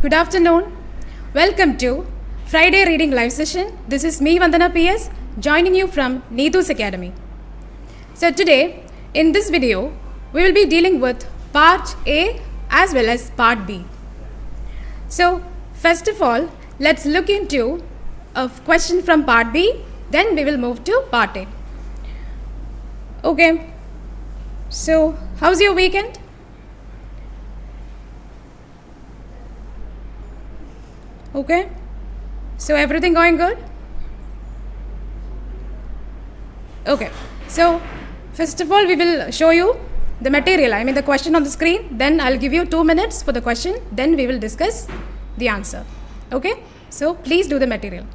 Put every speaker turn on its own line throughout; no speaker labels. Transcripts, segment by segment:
Good afternoon. Welcome to Friday Reading Live Session. This is me, Vandana PS, joining you from 𝐻𝐿𝐻 Academy. So today, in this video, we will be dealing with Part A as well as Part B. So, first of all, let's look into a question from Part B, then we will move to Part A. Okay. So, how's your weekend? Okay. So, everything going good? Okay. So, first of all, we will show you the material, the question on the screen. Then I'll give you 2 minutes for the question. Then we will discuss the answer. Okay. So, please do the material.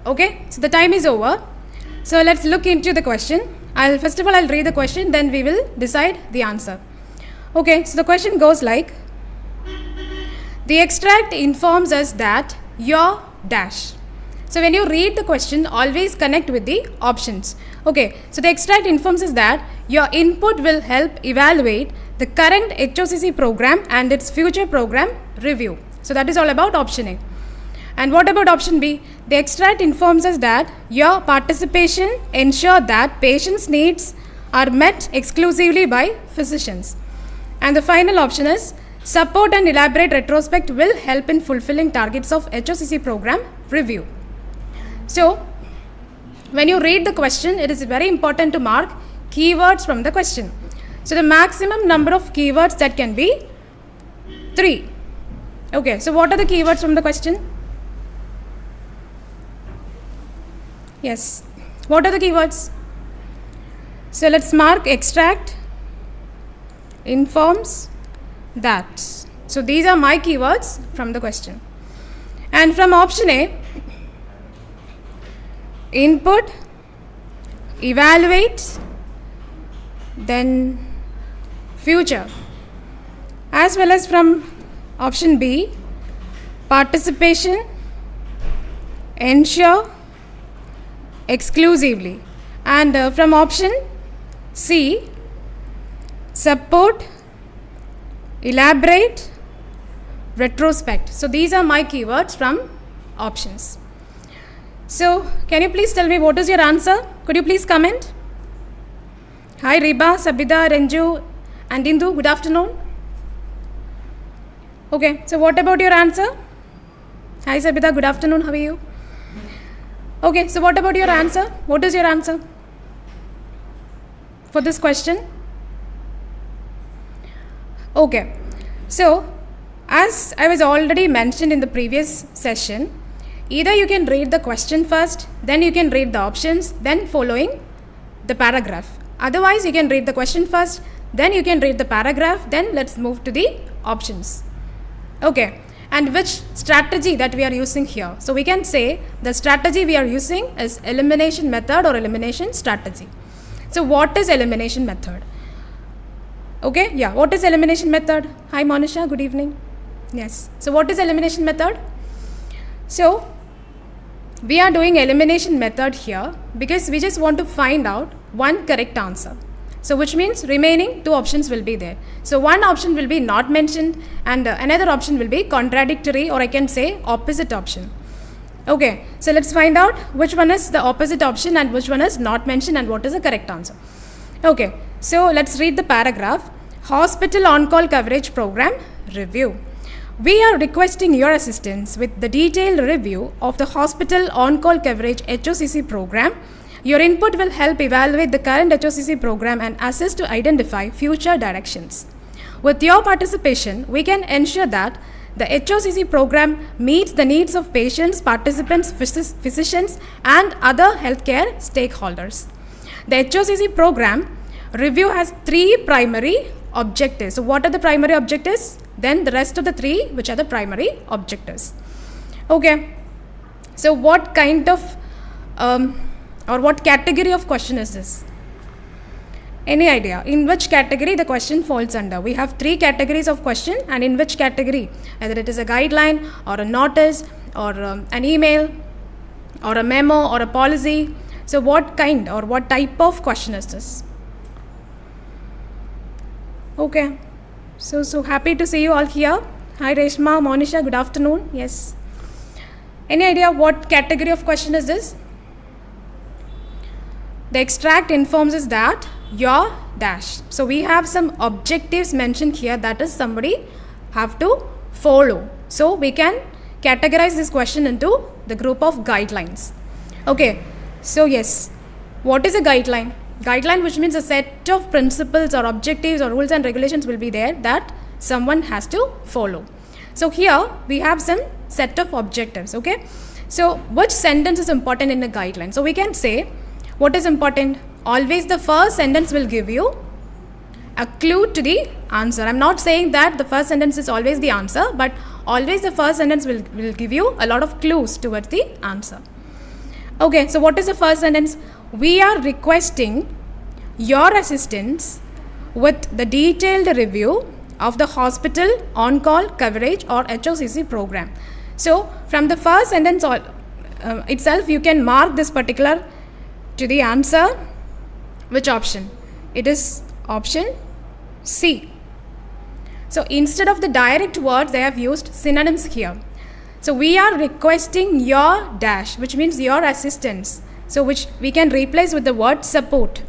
Okay, so the time is over. So let's look into the question. First of all, I'll read the question, then we will decide the answer. Okay, so the question goes like, the extract informs us that your dash. So when you read the question, always connect with the options. Okay, so the extract informs us that your input will help evaluate the current HOCC program and its future program review. So that is all about option A. And what about option B? The extract informs us that your participation ensure that patients' needs are met exclusively by physicians. And the final option is support and elaborate retrospect will help in fulfilling targets of HOCC program review. So, when you read the question, it is very important to mark keywords from the question. So, the maximum number of keywords that can be 3. Okay, so what are the keywords from the question? Yes, what are the keywords? So let's mark extract informs that. So these are my keywords from the question. And from option A, input, evaluate, then future. As well as from option B, participation, ensure, exclusively. And from option C, support, elaborate, retrospect. So these are my keywords from options. So can you please tell me what is your answer? Could you please comment? Hi Riba, Sabida, Renju and Indu, good afternoon. Okay, so what about your answer? Hi Sabida, good afternoon, how are you? Okay, so what about your answer? What is your answer for this question? Okay, so as I was already mentioned in the previous session, either you can read the question first, then you can read the options, then following the paragraph. Otherwise, you can read the question first, then you can read the paragraph, then let's move to the options. Okay. And which strategy that we are using here? So we can say the strategy we are using is elimination method or elimination strategy. So what is elimination method? Okay, yeah, what is elimination method? Hi Monisha, good evening. Yes, so what is elimination method? So we are doing elimination method here because we just want to find out one correct answer. So which means remaining two options will be there. So one option will be not mentioned and another option will be contradictory, or I can say opposite option. Okay, so let's find out which one is the opposite option and which one is not mentioned and what is the correct answer. Okay, so let's read the paragraph. Hospital on-call coverage program review. We are requesting your assistance with the detailed review of the hospital on-call coverage HOCC program. Your input will help evaluate the current HOCC program and assist to identify future directions. With your participation, we can ensure that the HOCC program meets the needs of patients, participants, physicians, and other healthcare stakeholders. The HOCC program review has three primary objectives. So what are the primary objectives? Then the rest of the three, which are the primary objectives. Okay, so what kind of or what category of question is this? Any idea in which category the question falls under? We have three categories of question, and in which category? Either it is a guideline or a notice or an email or a memo or a policy. So what kind or what type of question is this? Okay, so happy to see you all here. Hi Reshma, Monisha, good afternoon. Yes. Any idea what category of question is this? The extract informs us that your dash. So we have some objectives mentioned here that is somebody have to follow. So we can categorize this question into the group of guidelines. Okay, so yes, what is a guideline? Guideline, which means a set of principles or objectives or rules and regulations will be there that someone has to follow. So here we have some set of objectives. Okay, so which sentence is important in a guideline? So we can say what is important. Always the first sentence will give you a clue to the answer. I'm not saying that the first sentence is always the answer, but always the first sentence will give you a lot of clues towards the answer. Okay, so what is the first sentence? We are requesting your assistance with the detailed review of the hospital on-call coverage or HOCC program. So from the first sentence itself, you can mark this particular to the answer. Which option? It is option C. So instead of the direct words, they have used synonyms here. So we are requesting your dash, which means your assistance. So which we can replace with the word support.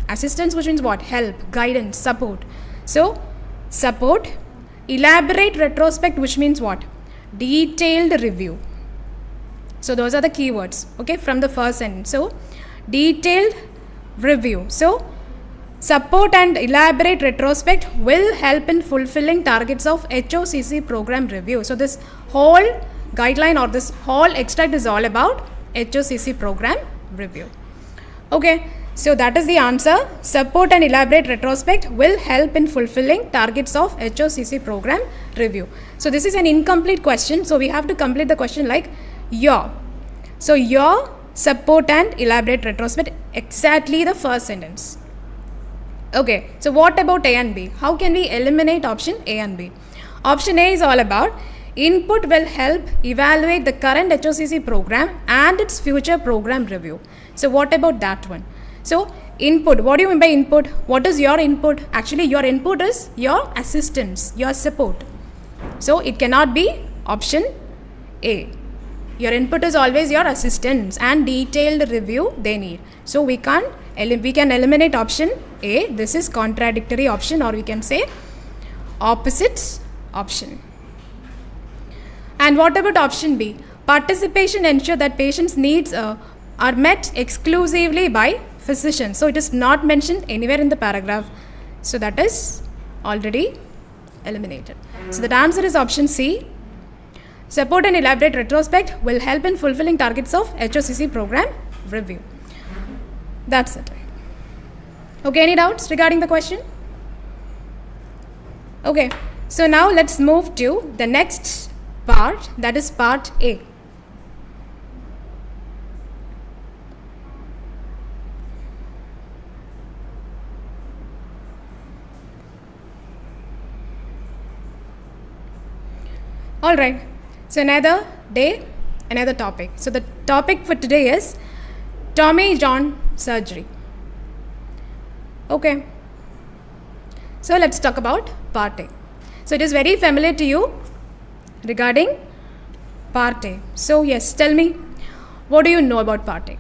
Assistance, which means what? Help, guidance, support. So support. Elaborate retrospect, which means what? Detailed review. So those are the keywords, okay, from the first sentence. So detailed review. So support and elaborate retrospect will help in fulfilling targets of HOCC program review. So this whole guideline or this whole extract is all about HOCC program review. Okay, so that is the answer. Support and elaborate retrospect will help in fulfilling targets of HOCC program review. So this is an incomplete question, so we have to complete the question like your. So your support and elaborate retrospect, exactly the first sentence. Okay, so what about A and B? How can we eliminate option A and B? Option A is all about input will help evaluate the current HOCC program and its future program review. So what about that one? So input, what do you mean by input? What is your input? Actually your input is your assistance, your support. So it cannot be option A. Your input is always your assistance and detailed review they need. So we can eliminate option A. This is contradictory option, or we can say opposite option. And what about option B? Participation ensure that patients' needs are met exclusively by physicians. So it is not mentioned anywhere in the paragraph. So that is already eliminated. So the answer is option C. Support and elaborate retrospect will help in fulfilling targets of HOCC program review. That's it. Okay, any doubts regarding the question? Okay, so now let's move to the next part, that is part A. All right. So another day, another topic. So the topic for today is Tommy John surgery. Okay. So let's talk about part A. So it is very familiar to you regarding part A. So yes, tell me, what do you know about part A?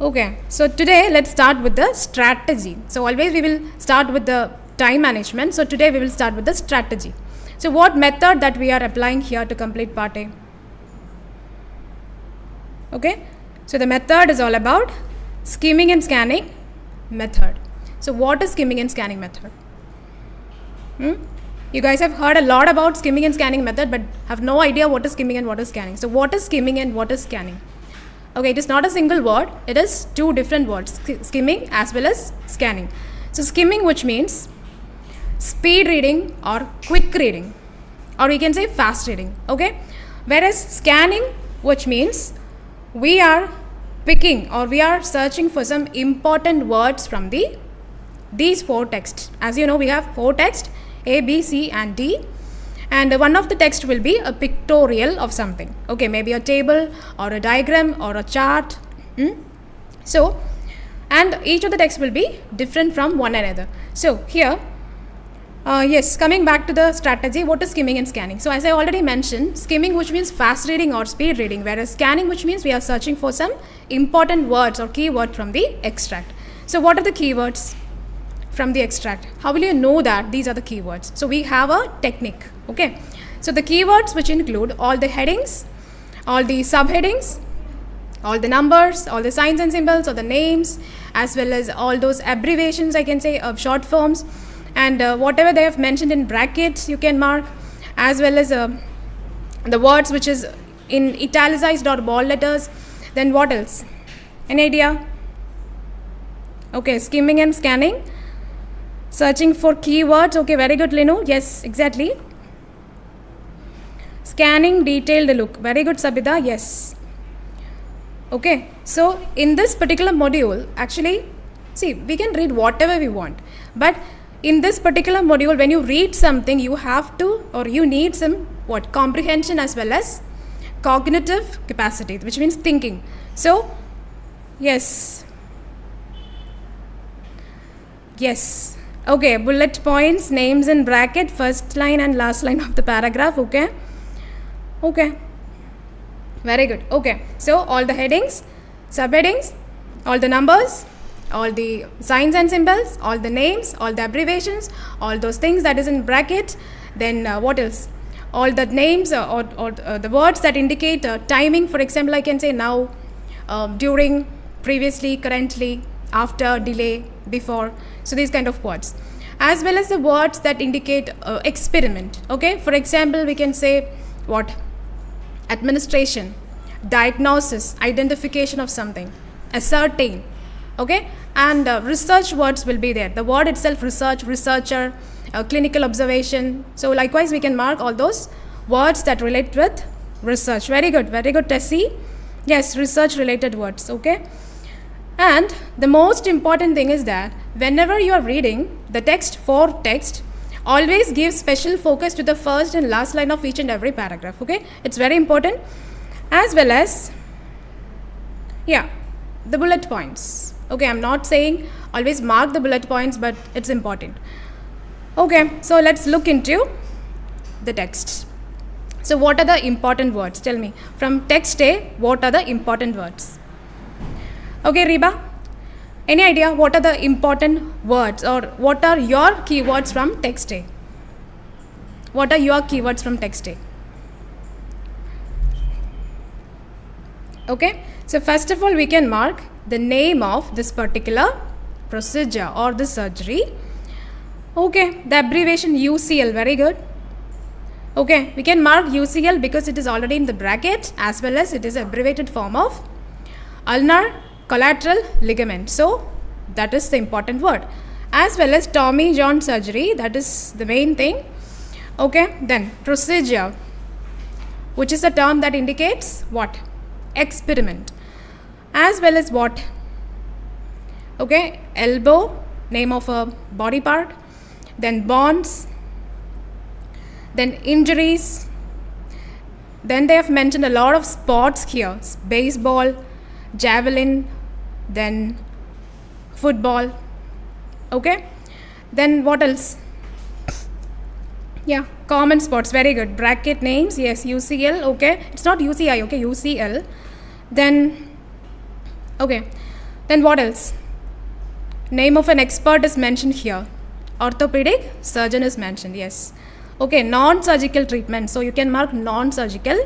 Okay. So today let's start with the strategy. So always we will start with the time management. So today we will start with the strategy. So what method that we are applying here to complete part A? Okay. So the method is all about skimming and scanning method. So what is skimming and scanning method? You guys have heard a lot about skimming and scanning method but have no idea what is skimming and what is scanning. So what is skimming and what is scanning? Okay, it is not a single word, it is two different words, skimming as well as scanning. So skimming, which means speed reading or quick reading, or we can say fast reading, okay? Whereas scanning, which means we are picking or we are searching for some important words from these four texts. As you know, we have four texts, A, B, C and D. And one of the text will be a pictorial of something. Okay, maybe a table or a diagram or a chart. So, and each of the text will be different from one another. So here, yes, coming back to the strategy, what is skimming and scanning? So as I already mentioned, skimming, which means fast reading or speed reading, whereas scanning, which means we are searching for some important words or keyword from the extract. So what are the keywords from the extract? How will you know that these are the keywords? So we have a technique, okay? So the keywords, which include all the headings, all the subheadings, all the numbers, all the signs and symbols or the names, as well as all those abbreviations, I can say, of short forms, and whatever they have mentioned in brackets you can mark, as well as the words which is in italicized or bold letters. Then what else? Any idea? Okay, skimming and scanning, searching for keywords. Okay, very good, Linu. Yes, exactly. Scanning detailed look. Very good, Sabida. Yes. Okay, so in this particular module, actually, see, we can read whatever we want, but in this particular module, when you read something, you have to, or you need some comprehension as well as cognitive capacity, which means thinking. So yes, okay, bullet points, names in bracket, first line and last line of the paragraph. Okay, very good. Okay, so all the headings, subheadings, all the numbers, all the signs and symbols, all the names, all the abbreviations, all those things that is in bracket. Then what else? All the names or the words that indicate timing. For example, I can say now, during, previously, currently, after, delay, before. So these kind of words, as well as the words that indicate experiment. Okay, for example, we can say what? Administration, diagnosis, identification of something, ascertain. Okay, and research words will be there. The word itself, research, researcher, clinical observation. So likewise, we can mark all those words that relate with research. Very good, Tessie. Yes, research related words. Okay, and the most important thing is that whenever you are reading the text, for text, always give special focus to the first and last line of each and every paragraph. Okay, it's very important, as well as the bullet points. Okay, I'm not saying always mark the bullet points, but it's important. Okay, so let's look into the text. So what are the important words? Tell me, from text A, what are the important words? Okay, Reba, any idea what are the important words, or what are your keywords from text A? What are your keywords from text A? Okay, so first of all, we can mark the name of this particular procedure or the surgery. Okay, the abbreviation UCL, very good. Okay, we can mark UCL because it is already in the bracket, as well as it is abbreviated form of ulnar collateral ligament. So that is the important word, as well as Tommy John surgery, that is the main thing. Okay, then procedure, which is a term that indicates what? Experiment, as well as what? Okay, elbow, name of a body part, then bonds, then injuries. Then they have mentioned a lot of sports here, baseball, javelin, then football. Okay, then what else? Yeah, common sports, very good. Bracket names, yes, UCL, okay, it's not UCI, okay, UCL. Then, okay, then what else? Name of an expert is mentioned here. Orthopedic surgeon is mentioned, yes. Okay, non-surgical treatment, so you can mark non-surgical,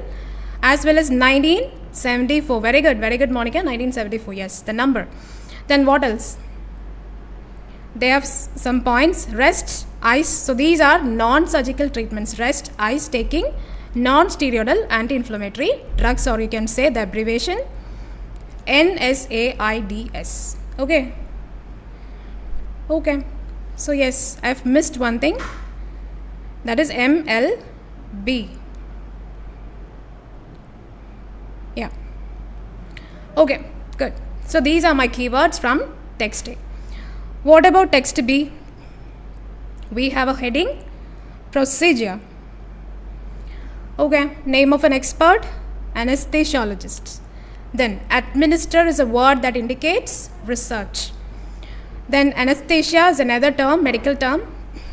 as well as 1974, very good, Monica, 1974, yes, the number. Then what else? They have some points, rest, ice, so these are non-surgical treatments, rest, ice, taking non-steroidal anti-inflammatory drugs, or you can say the abbreviation NSAIDs, okay. Okay, so yes, I have missed one thing, that is MLB. Yeah. Okay, good. So these are my keywords from text A. What about text B? We have a heading, procedure. Okay, name of an expert, anesthesiologist. Then administer is a word that indicates research. Then anesthesia is another term, medical term.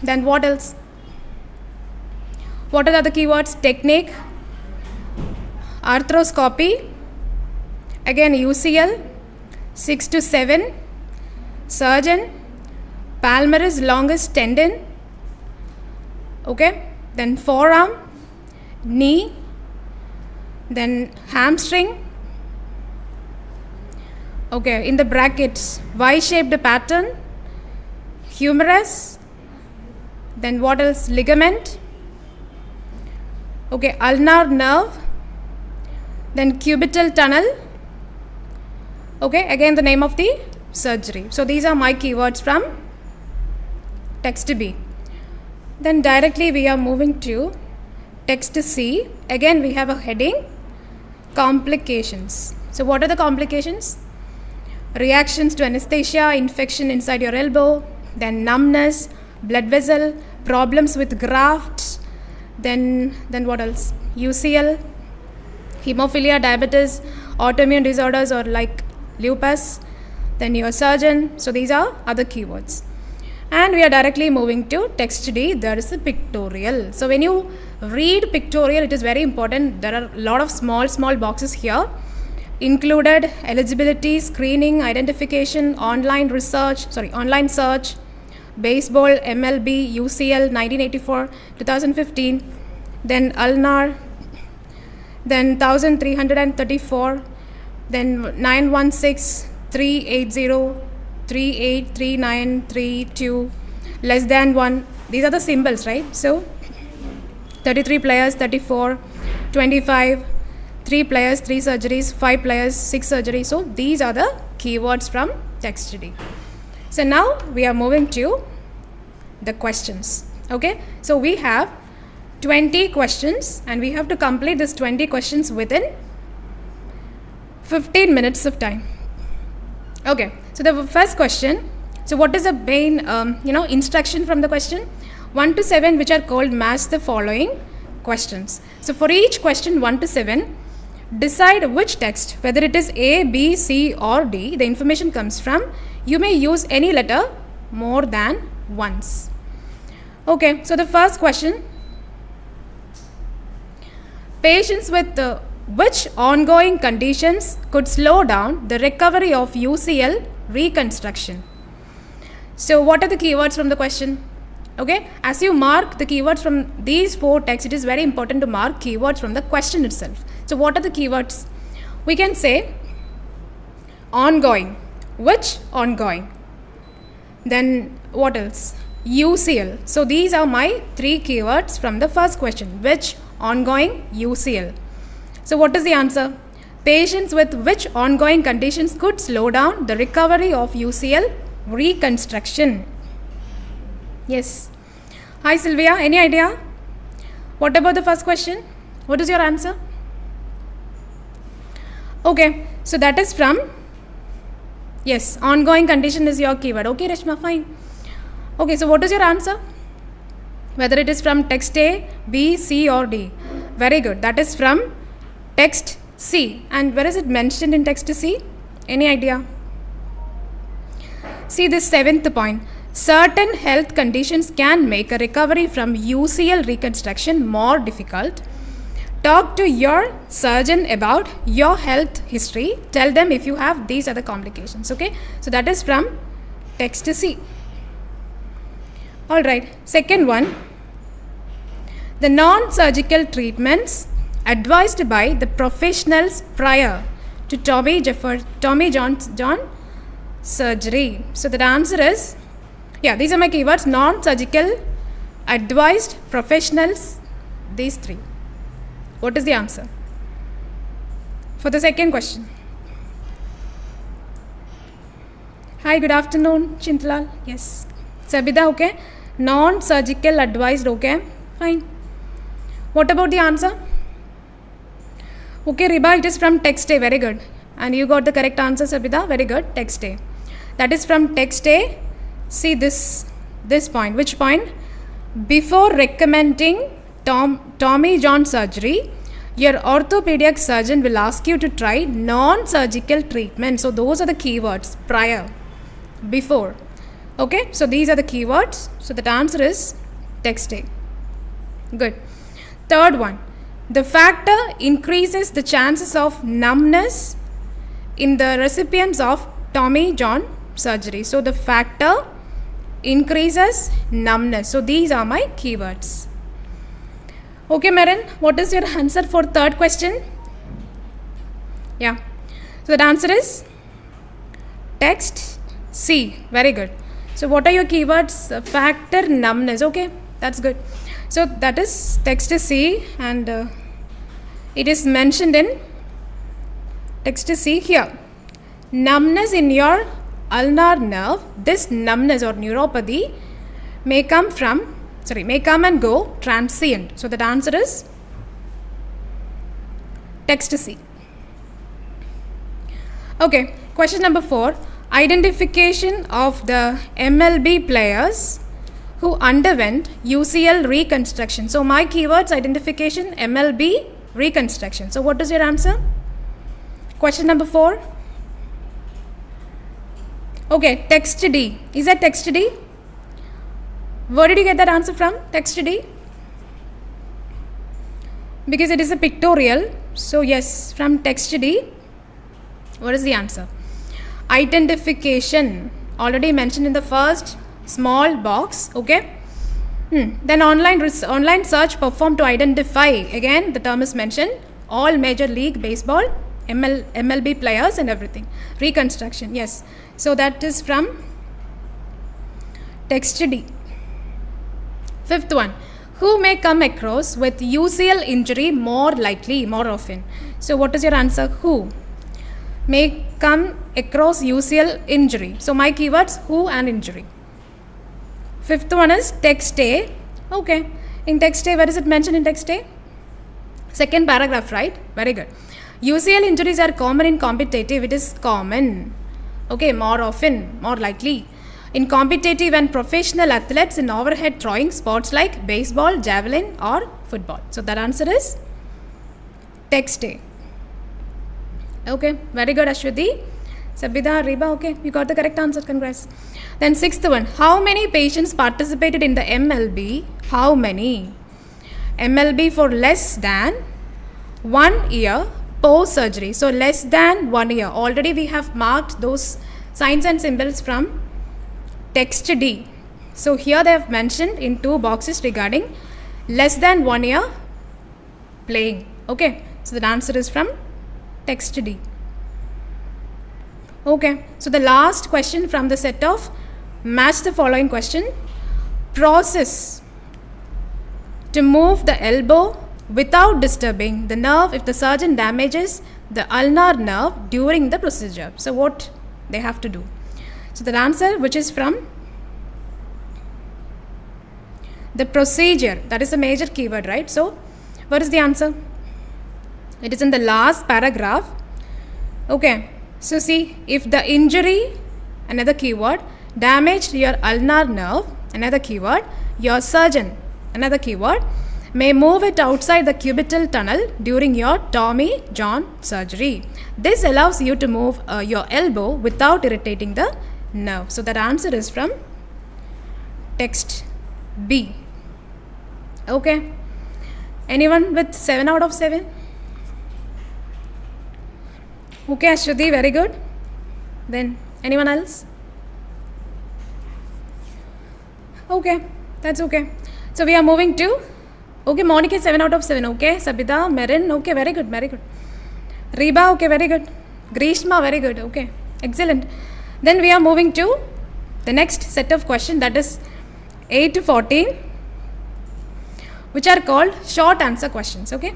Then what else? What are the other keywords? Technique, arthroscopy, again UCL, 6 to 7, surgeon, palmaris longus tendon, okay, then forearm, knee, then hamstring, okay, in the brackets, Y-shaped pattern, humerus, then what else? Ligament, okay, ulnar nerve, then cubital tunnel, okay, again the name of the surgery. So these are my keywords from text B. Then directly we are moving to text C. Again we have a heading, complications. So what are the complications? Reactions to anesthesia, infection inside your elbow, then numbness, blood vessel, problems with grafts, then what else? UCL, hemophilia, diabetes, autoimmune disorders or like lupus, then your surgeon. So these are other keywords. And we are directly moving to text D. There is a pictorial. So when you read pictorial, it is very important. There are a lot of small boxes here. Included eligibility, screening, identification, online search, baseball, MLB, UCL, 1984, 2015, then ulnar, then 1334, then 916, 380, 383932, less than 1. These are the symbols, right? So 33 players, 34, 25, 3 players, 3 surgeries, 5 players, 6 surgeries. So these are the keywords from text D. So now we are moving to the questions. Okay, so we have 20 questions and we have to complete this 20 questions within 15 minutes of time. Okay, so the first question, so what is the main instruction from the question? 1 to 7, which are called match the following questions. So for each question 1 to 7, decide which text, whether it is A, B, C or D, the information comes from. You may use any letter more than once. Okay, so the first question, patients with which ongoing conditions could slow down the recovery of UCL reconstruction? So what are the keywords from the question? Okay, as you mark the keywords from these 4 texts, it is very important to mark keywords from the question itself. So what are the keywords? We can say ongoing. Which ongoing? Then what else? UCL. So these are my 3 keywords from the first question. Which, ongoing, UCL. So what is the answer? Patients with which ongoing conditions could slow down the recovery of UCL reconstruction? Yes. Hi Sylvia, any idea? What about the first question? What is your answer? Okay, so that is from, yes, ongoing condition is your keyword. Okay Reshma, fine. Okay, so what is your answer? Whether it is from text A, B, C or D. Very good. That is from text C. And where is it mentioned in text C? Any idea? See this 7th point. Certain health conditions can make a recovery from UCL reconstruction more difficult. Talk to your surgeon about your health history. Tell them if you have these other complications. Okay. So that is from text C. Alright. Second one. The non-surgical treatments advised by the professionals prior to Tommy John surgery. So the answer is, yeah, these are my keywords: non-surgical, advised, professionals, these three. What is the answer for the second question? Hi, good afternoon, Chintalal. Yes. Sabida, okay. Non-surgical, advised, okay. Fine. What about the answer? Okay, Riba, it is from text A. Very good. And you got the correct answer, Sabida. Very good. Text A. That is from text A. See this point. Which point? Before recommending Tommy John surgery, your orthopedic surgeon will ask you to try non-surgical treatment. So those are the keywords: prior, before. Okay, so these are the keywords. So the answer is text A. Good. Third one. The factor increases the chances of numbness in the recipients of Tommy John surgery. So the factor increases numbness. So these are my keywords. Okay, Marin, what is your answer for third question? Yeah. So the answer is text C. Very good. So what are your keywords? Factor, numbness. Okay, that's good. So that is text C, and it is mentioned in text C here. Numbness in your ulnar nerve. This numbness or neuropathy may come and go transient. So that answer is text C. Okay, question number 4. Identification of the MLB players who underwent UCL reconstruction. So my keywords: identification, MLB, reconstruction. So what is your answer? Question number 4. Okay, text D. Is that text D? Where did you get that answer from? Text D? Because it is a pictorial. So yes, from text D. What is the answer? Identification. Already mentioned in the first small box. Okay. Then online search performed to identify. Again, the term is mentioned. All Major League Baseball, MLB players and everything. Reconstruction. Yes. So that is from text D. Fifth one. Who may come across with UCL injury more often? So what is your answer? Who may come across UCL injury? So my keywords: who and injury. Fifth one is text A. Okay. In text A, where is it mentioned in text A? Second paragraph, right? Very good. UCL injuries are common in competitive. It is common. Okay, more often, more likely. In competitive and professional athletes in overhead throwing sports like baseball, javelin or football. So that answer is text A. Okay, very good, Ashwati. Sabida, Reba, okay, you got the correct answer, congrats. Then sixth one, how many patients participated in the MLB? How many? MLB for less than 1 year post surgery. So less than 1 year. Already we have marked those signs and symbols from text D. So here they have mentioned in 2 boxes regarding less than 1 year playing. Okay, so the answer is from text D. Okay, so the last question from the set of match the following question. Process to move the elbow without disturbing the nerve if the surgeon damages the ulnar nerve during the procedure. So what they have to do? So the answer, which is from the procedure, that is a major keyword, right? So what is the answer? It is in the last paragraph. Okay, so see, if the injury, another keyword, damaged your ulnar nerve, another keyword, your surgeon another keyword, may move it outside the cubital tunnel during your Tommy John surgery. This allows you to move your elbow without irritating the nerve. So that answer is from text B. Okay. Anyone with 7 out of 7? Okay, Ashwati, very good. Then anyone else? Okay, that's okay. So we are moving to, okay, Monica 7 out of 7, okay, Sabita, Merin, okay, very good, very good. Reba, okay, very good. Grishma, very good, okay, excellent. Then we are moving to the next set of questions, that is 8 to 14, which are called short answer questions, okay.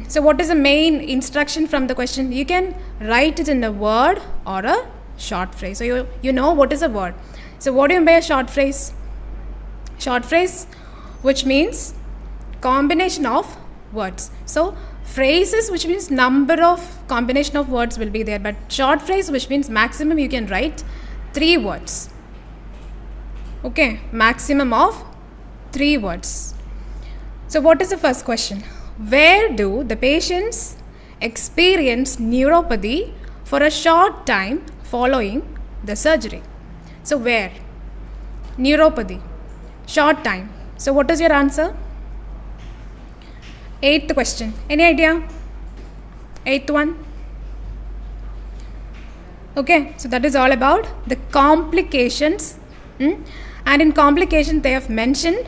So what is the main instruction from the question? You can write it in a word or a short phrase. So you know what is a word. So what do you mean by a short phrase? Short phrase, which means combination of words. So phrases, which means number of combination of words will be there, but short phrase, which means maximum you can write 3 words. Okay, maximum of 3 words. So what is the first question? Where do the patients experience neuropathy for a short time following the surgery? So where? Neuropathy. Short time. So what is your answer? 8th question. Any idea? 8th one? Okay, so that is all about the complications. And in complication they have mentioned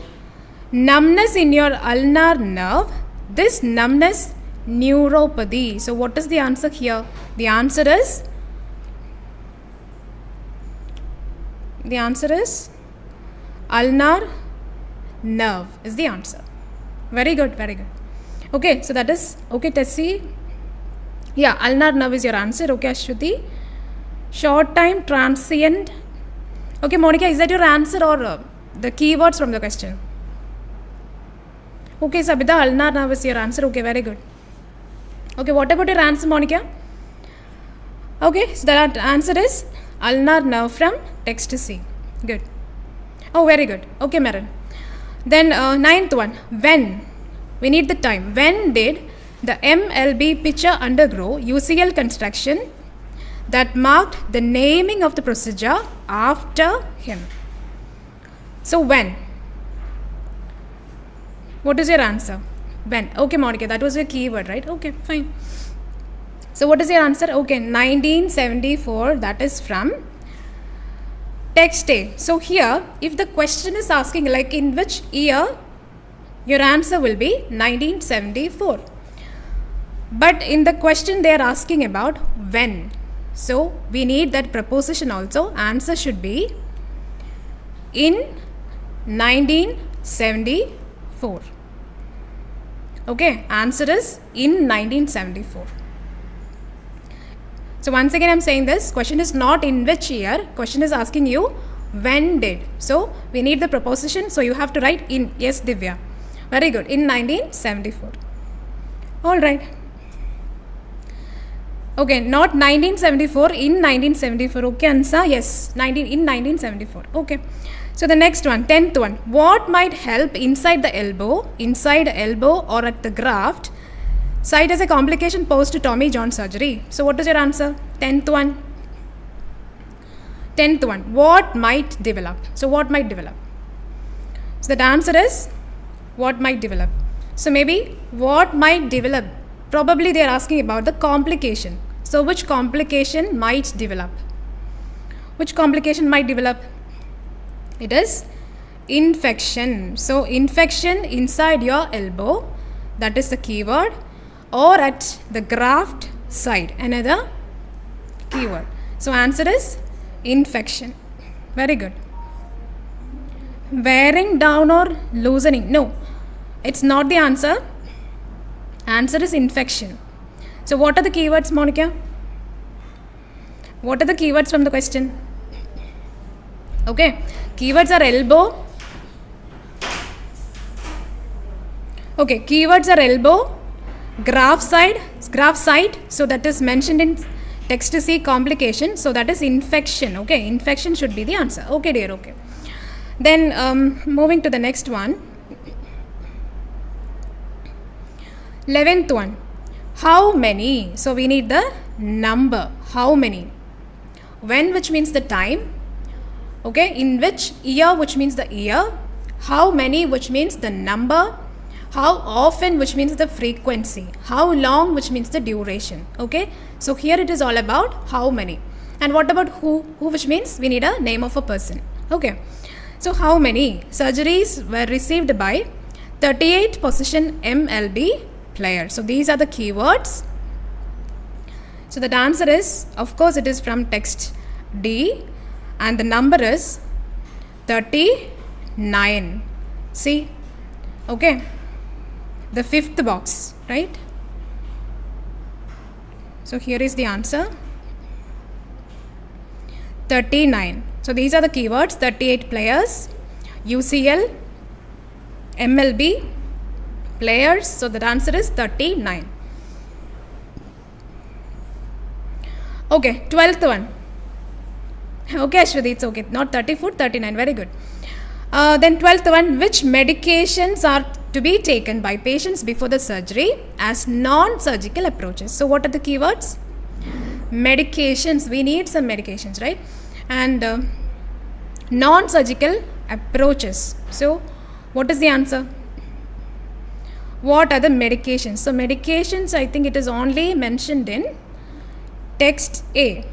numbness in your ulnar nerve. This numbness, neuropathy. So what is the answer here? The answer is ulnar nerve is the answer. Very good, very good. Okay, so that is, okay, Tessie. Yeah, ulnar nerve is your answer. Okay, Ashwati. Short time, transient. Okay, Monica, is that your answer or the keywords from the question? Okay, Sabita, ulnar nerve is your answer. Okay, very good. Okay, what about your answer, Monica? Okay, so that answer is ulnar nerve from text C. Good. Oh, very good. Okay, Merin. Then 9th one. When? We need the time. When did the MLB pitcher undergo UCL construction that marked the naming of the procedure after him? So when? What is your answer? When? Okay, Monica, that was your keyword, right? Okay, fine. So what is your answer? Okay, 1974, that is from text A. So here, if the question is asking like in which year, your answer will be 1974. But in the question they are asking about when. So we need that preposition also. Answer should be in 1974. Okay, answer is in 1974. So once again I am saying this, question is not in which year, question is asking you when did. So we need the preposition, so you have to write in. Yes, Divya. Very good, in 1974. Alright. Okay, not 1974, in 1974. Okay, Ansa, yes, in 1974. Okay. So the next one, 10th one. What might help inside the elbow or at the graft site as a complication post to Tommy John surgery? So what is your answer? 10th one. What might develop? So what might develop? So the answer is what might develop. So maybe what might develop? Probably they are asking about the complication. So which complication might develop? Which complication might develop? It is infection. So infection inside your elbow, that is the keyword, or at the graft side, another keyword. So answer is infection. Very good. Wearing down or loosening? No, it's not the answer. Answer is infection. So what are the keywords, Monica? What are the keywords from the question? Okay, keywords are elbow. Okay, keywords are elbow, graft side, so that is mentioned in text C, complication, so that is infection. Okay, infection should be the answer. Okay, dear, okay. Then moving to the next one. 11th one. How many? So we need the number. How many? When, which means the time. Okay, in which year, which means the year. How many, which means the number. How often, which means the frequency. How long, which means the duration. Okay, so here it is all about how many. And what about who? Who, which means we need a name of a person. Okay, so how many surgeries were received by 38 position MLB players? So these are the keywords. So the answer is, of course, it is from text D, and the number is 39. See, okay, the fifth box, right? So here is the answer, 39. So these are the keywords: 38 players, UCL, MLB players. So the answer is 39. Okay, 12th one. Okay, Ashwati, it's okay. Not 34, 39. Very good. Then 12th one. Which medications are to be taken by patients before the surgery as non-surgical approaches? So what are the keywords? Medications. We need some medications, right? And non-surgical approaches. So what is the answer? What are the medications? So medications, I think it is only mentioned in text A.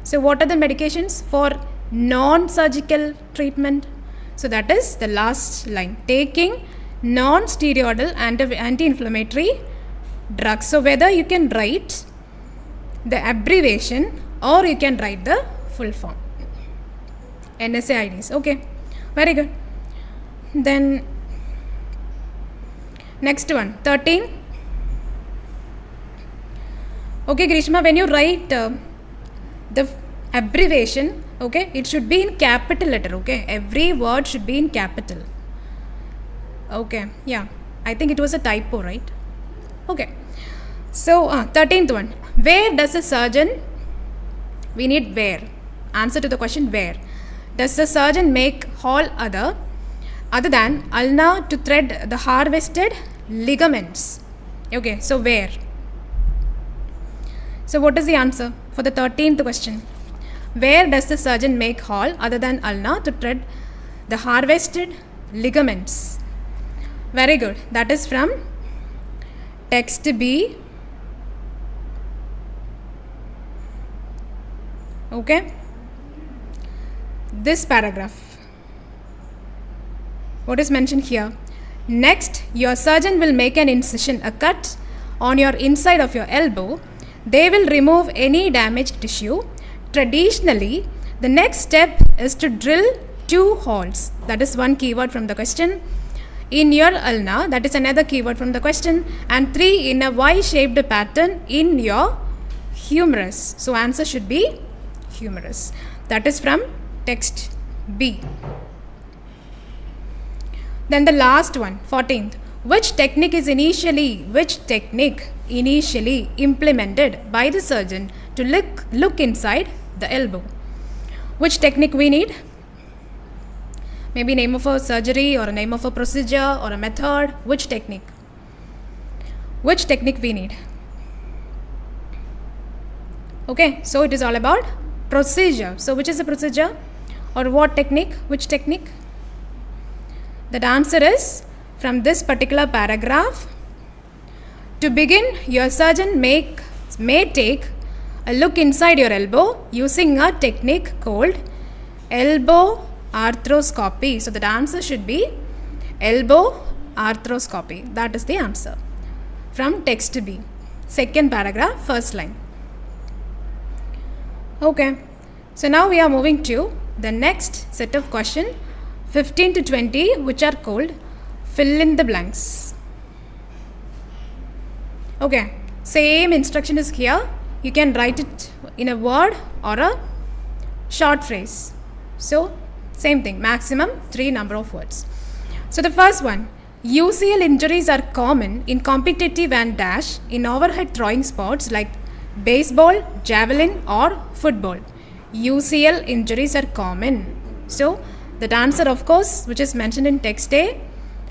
So what are the medications for non-surgical treatment? So that is the last line. Taking non-steroidal anti-inflammatory drugs. So whether you can write the abbreviation or you can write the full form. NSAIDs. Okay, very good. Then next one, 13. Okay, Grishma, when you write the abbreviation, okay, it should be in capital letter. Okay, every word should be in capital. Okay, yeah, I think it was a typo, right? Okay, so 13th one. Where does a surgeon, we need where. Answer to the question, where does the surgeon make all other than ulna to thread the harvested ligaments? Okay, so where? So what is the answer for the 13th question? Where does the surgeon make hall other than ulna to thread the harvested ligaments? Very good. That is from text B. Okay. This paragraph. What is mentioned here? Next, your surgeon will make an incision, a cut on your inside of your elbow. They will remove any damaged tissue. Traditionally, the next step is to drill 2 holes. That is one keyword from the question. In your ulna, that is another keyword from the question. And 3 in a Y-shaped pattern in your humerus. So answer should be humerus. That is from text B. Then the last one, 14th. Which technique initially implemented by the surgeon to look inside the elbow? Which technique we need? Maybe name of a surgery or a name of a procedure or a method. Which technique? Which technique we need? Okay, so it is all about procedure. So which is the procedure or what technique? Which technique? The answer is from this particular paragraph. To begin, your surgeon may take a look inside your elbow using a technique called elbow arthroscopy. So the answer should be elbow arthroscopy. That is the answer from text B. Second paragraph, first line. Okay, so now we are moving to the next set of questions, 15 to 20, which are called fill in the blanks. Okay, same instruction is here. You can write it in a word or a short phrase. So same thing, maximum 3 number of words. So the first one, UCL injuries are common in competitive and dash in overhead throwing sports like baseball, javelin or football. UCL injuries are common. So That answer, of course, which is mentioned in text A,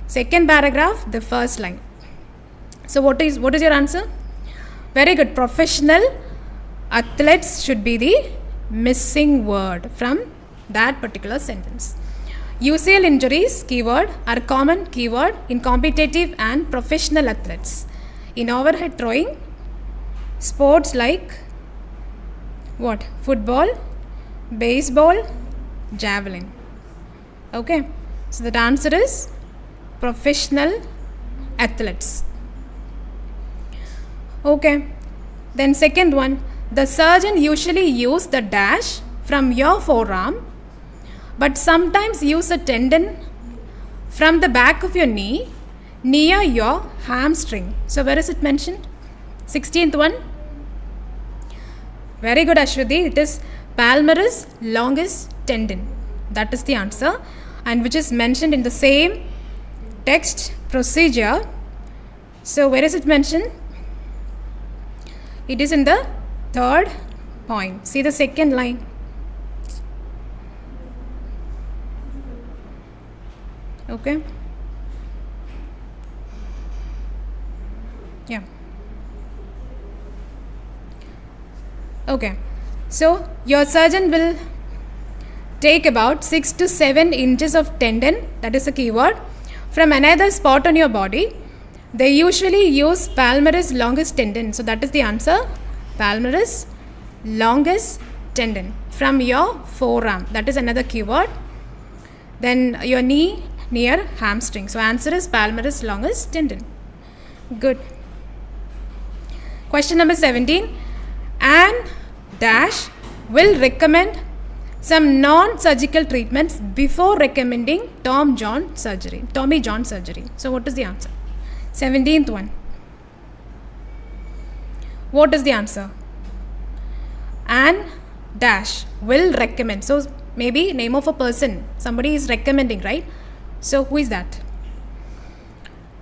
second paragraph, the first line. So what is your answer? Very good. Professional athletes should be the missing word from that particular sentence. UCL injuries keyword are common keyword in competitive and professional athletes. In overhead throwing, sports like what? Football, baseball, javelin. Okay, so the answer is professional athletes. Okay, then second one, the surgeon usually use the dash from your forearm, but sometimes use a tendon from the back of your knee near your hamstring. So where is it mentioned? 16th one. Very good, Ashwati. It is palmaris longus tendon. That is the answer, and which is mentioned in the same text procedure. So where is it mentioned? It is in the third point. See the second line. Okay. Yeah. Okay. So your surgeon will take about 6 to 7 inches of tendon, that is a keyword, from another spot on your body. They usually use palmaris longus tendon. So that is the answer. Palmaris longus tendon from your forearm. That is another keyword. Then your knee near hamstring. So answer is palmaris longus tendon. Good. Question number 17. Anne dash will recommend some non-surgical treatments before recommending Tommy John surgery. So what is the answer? 17th one. What is the answer? Anne dash will recommend. So maybe name of a person. Somebody is recommending, right? So who is that?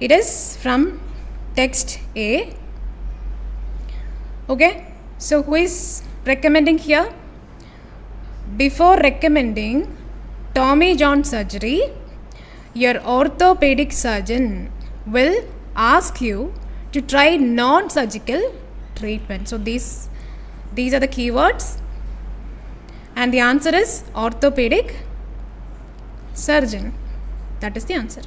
It is from text A. Okay. So who is recommending here? Before recommending Tommy John surgery, your orthopedic surgeon will ask you to try non-surgical treatment. So these are the keywords, and the answer is orthopedic surgeon. That is the answer.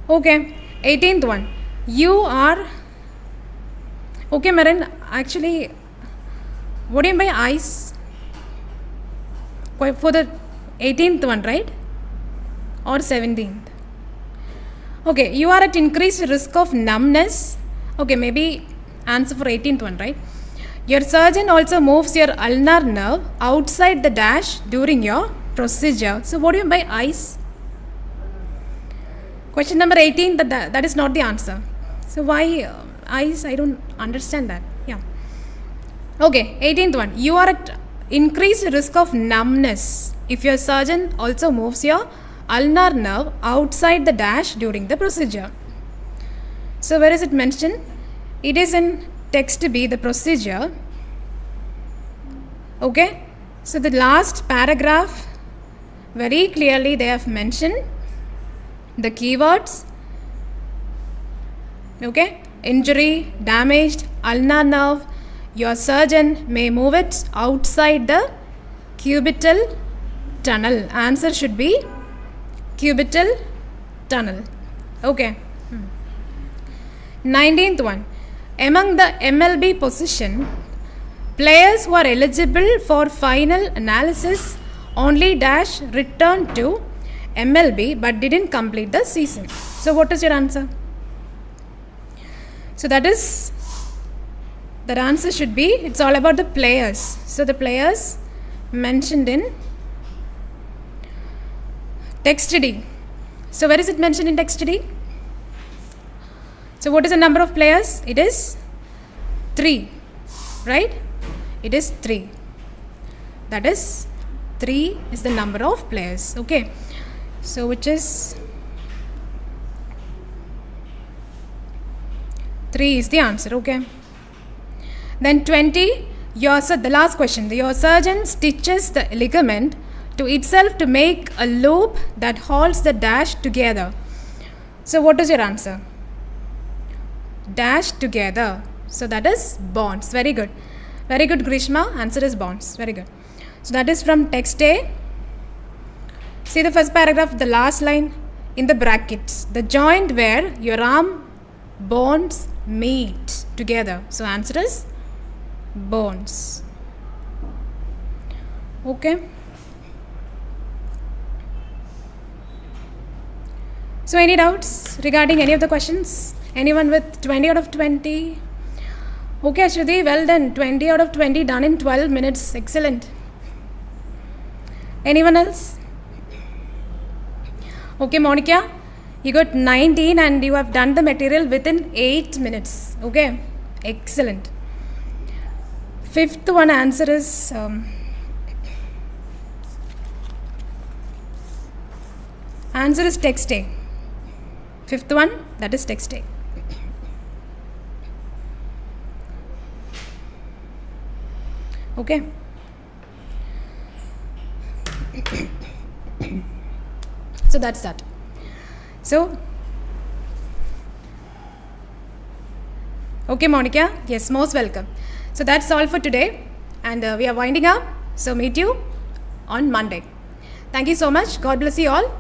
Okay, 18th one. You are okay, Marin. Actually, what do you mean by eyes? For the 18th one, right? Or 17th? Okay, you are at increased risk of numbness. Okay, maybe answer for 18th one, right? Your surgeon also moves your ulnar nerve outside the dash during your procedure. So what do you mean by eyes? Question number 18, that is not the answer. So why eyes? I don't understand that. Yeah. Okay, 18th one. You are at increased risk of numbness if your surgeon also moves your ulnar nerve outside the dash during the procedure. So where is it mentioned? It is in text B, the procedure. Okay. So the last paragraph, very clearly they have mentioned the keywords. Okay. Injury, damaged ulnar nerve. Your surgeon may move it outside the cubital tunnel. Answer should be cubital tunnel. Okay. 19th one. Among the MLB position, players who are eligible for final analysis only dash returned to MLB but didn't complete the season. So what is your answer? So that answer should be, it's all about the players. So the players mentioned in text D. So where is it mentioned in text D? So what is the number of players? It is 3, right? It is 3. That is 3 is the number of players. Okay. So which is 3 is the answer. Okay. Then 20, the last question. Your surgeon stitches the ligament to itself to make a loop that holds the dash together. So what is your answer? Dash together. So that is bonds. Very good. Very good, Grishma. Answer is bonds. Very good. So that is from text A. See the first paragraph, the last line in the brackets. The joint where your arm bones meet together. So answer is bones. Okay. So any doubts regarding any of the questions? Anyone with 20 out of 20? Okay, Shruti, well done. 20 out of 20 done in 12 minutes. Excellent. Anyone else? Okay, Monica, you got 19 and you have done the material within 8 minutes. Okay, excellent. Fifth one answer is text A. Fifth one, that is text A. Okay. So that's that. So, okay, Monica. Yes, most welcome. So that's all for today. And we are winding up. So meet you on Monday. Thank you so much. God bless you all.